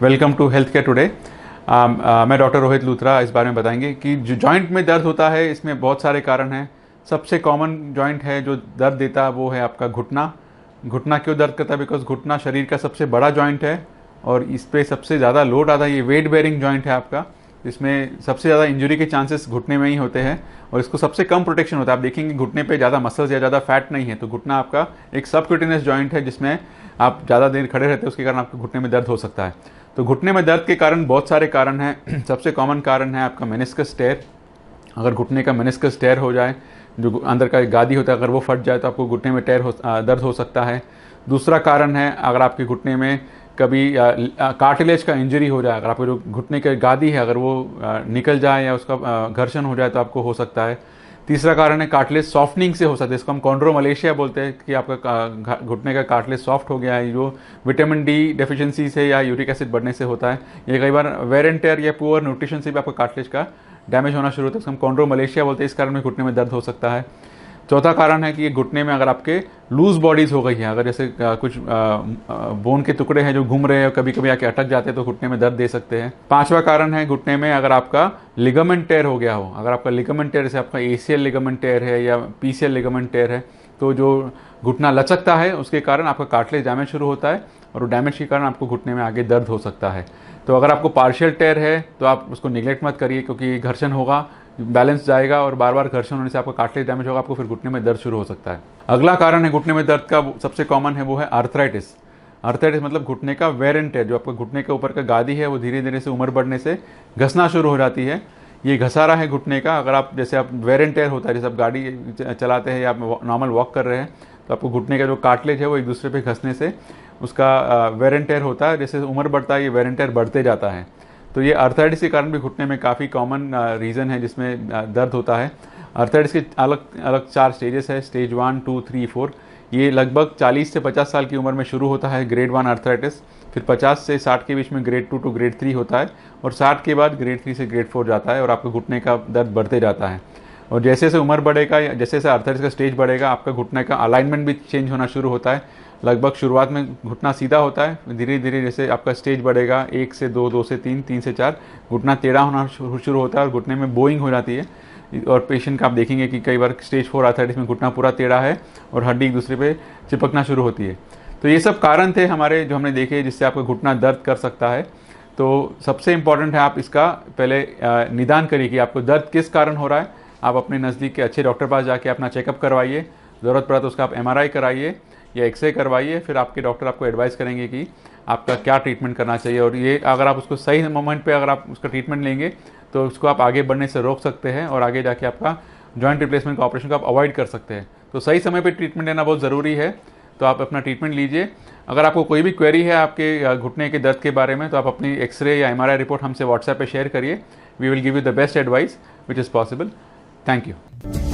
Welcome to health care today. मैं doctor Rohit Luthra इस बारे में बताएंगे कि जो जॉइंट में दर्द होता है इसमें बहुत सारे कारण हैं। सबसे कॉमन जॉइंट है जो दर्द देता है वो है आपका घुटना। घुटना क्यों दर्द करता है? बिकॉज घुटना शरीर का सबसे बड़ा जॉइंट है और इस पर सबसे ज़्यादा लोड आता है। ये वेट बेयरिंग जॉइंट है आपका, इसमें सबसे ज़्यादा इंजरी के चांसेस घुटने में ही होते हैं और इसको सबसे कम प्रोटेक्शन होता है। आप देखेंगे घुटने पे ज़्यादा मसल्स या ज़्यादा फैट नहीं है, तो घुटना आपका एक सबक्यूटेनियस जॉइंट है जिसमें आप ज़्यादा देर खड़े रहते हैं, उसके कारण आपके घुटने में दर्द हो सकता है। तो घुटने में दर्द के कारण बहुत सारे कारण हैं। सबसे कॉमन कारण है आपका मेनिस्कस टेयर। अगर घुटने का मेनिस्कस टेयर हो जाए, जो अंदर का एक गादी होता है, अगर वो फट जाए तो आपको घुटने में दर्द हो सकता है। दूसरा कारण है अगर आपके घुटने में कभी कार्टिलेज का इंजरी हो जाए, अगर आपको जो घुटने की गादी है अगर वो निकल जाए या उसका घर्षण हो जाए तो आपको हो सकता है। तीसरा कारण है कार्टिलेज सॉफ्टनिंग से हो सकता है, इसको हम कॉन्ड्रोमलेशिया बोलते हैं कि आपका घुटने का कार्टिलेज सॉफ्ट हो गया है, जो विटामिन डी डेफिशिएंसी से या यूरिक एसिड बढ़ने से होता है। ये कई बार वेयर एंड टेयर या पुअर न्यूट्रिशन से भी आपका कार्टिलेज का डैमेज होना शुरू होता है, इसको हम कॉन्ड्रोमलेशिया बोलते हैं। इस कारण में घुटने में दर्द हो सकता है। चौथा कारण है कि ये घुटने में अगर आपके लूज बॉडीज़ हो गई है, अगर जैसे कुछ बोन के टुकड़े हैं जो घूम रहे हैं और कभी कभी आके अटक जाते हैं तो घुटने में दर्द दे सकते हैं। पांचवा कारण है घुटने में अगर आपका लिगामेंट टेयर हो गया हो। अगर आपका लिगामेंट टेयर जैसे आपका एसीएल लिगामेंट टेयर है या पीसीएल लिगामेंट टेयर है, तो जो घुटना लचकता है उसके कारण आपका कार्टिलेज डैमेज शुरू होता है और डैमेज के कारण आपको घुटने में आगे दर्द हो सकता है। तो अगर आपको पार्शियल टेयर है तो आप उसको निगलेक्ट मत करिए, क्योंकि घर्षण होगा, बैलेंस जाएगा और बार बार घर्षण होने से आपका कार्टिलेज डैमेज होगा, आपको फिर घुटने में दर्द शुरू हो सकता है। अगला कारण है घुटने में दर्द का सबसे कॉमन है वो है आर्थराइटिस। आर्थराइटिस मतलब घुटने का वेयर एंड टेयर। जो आपका घुटने के ऊपर का गादी है वो धीरे धीरे से उम्र बढ़ने से घसना शुरू हो जाती है। ये घसारा है घुटने का। अगर आप जैसे आप वेयर एंड टेयर होता है, जैसे आप गाड़ी चलाते हैं या आप नॉर्मल वॉक कर रहे हैं तो आपको घुटने का जो कार्टिलेज है वो एक दूसरे पे घसने से उसका वेयर एंड टेयर होता है। जैसे उम्र बढ़ता है ये वेयर एंड टेयर बढ़ते जाता है। तो ये आर्थराइटिस के कारण भी घुटने में काफ़ी कॉमन रीज़न है जिसमें दर्द होता है। आर्थराइटिस के अलग अलग 4 स्टेजेस है, स्टेज 1, 2, 3, 4। ये लगभग 40 से 50 साल की उम्र में शुरू होता है ग्रेड 1 आर्थराइटिस, फिर 50 से 60 के बीच में ग्रेड 2 टू ग्रेड 3 होता है और 60 के बाद ग्रेड 3 से ग्रेड 4 जाता है और आपका घुटने का दर्द बढ़ते जाता है। और जैसे जैसे उम्र बढ़ेगा, जैसे जैसे आर्थराइटिस का स्टेज बढ़ेगा, आपका घुटने का अलाइनमेंट भी चेंज होना शुरू होता है। लगभग शुरुआत में घुटना सीधा होता है, धीरे धीरे जैसे आपका स्टेज बढ़ेगा 1 से 2, 2 से 3, 3 से 4, घुटना टेढ़ा होना शुरू होता है और घुटने में बोइंग हो जाती है। और पेशेंट का आप देखेंगे कि कई बार स्टेज 4 आर्थराइटिस में घुटना पूरा टेढ़ा है और हड्डी एक दूसरे पे चिपकना शुरू होती है। तो ये सब कारण थे हमारे जो हमने देखे जिससे आपका घुटना दर्द कर सकता है। तो सबसे इम्पॉर्टेंट है आप इसका पहले निदान करिए कि आपको दर्द किस कारण हो रहा है। आप अपने नज़दीक के अच्छे डॉक्टर पास जाके अपना चेकअप करवाइए, ज़रूरत पड़ा तो उसका आप MRI कराइए या एक्सरे करवाइए। फिर आपके डॉक्टर आपको एडवाइस करेंगे कि आपका क्या ट्रीटमेंट करना चाहिए। और ये अगर आप उसको सही मोमेंट पे अगर आप उसका ट्रीटमेंट लेंगे तो उसको आप आगे बढ़ने से रोक सकते हैं और आगे जाके आपका जॉइंट रिप्लेसमेंट का ऑपरेशन को आप अवॉइड कर सकते हैं। तो सही समय पे ट्रीटमेंट लेना बहुत ज़रूरी है, तो आप अपना ट्रीटमेंट लीजिए। अगर आपको कोई भी क्वेरी है आपके घुटने के दर्द के बारे में तो आप अपनी एक्सरे या MRI रिपोर्ट हमसे व्हाट्सएप पे शेयर करिए। We will give you the best advice which is possible. Thank you.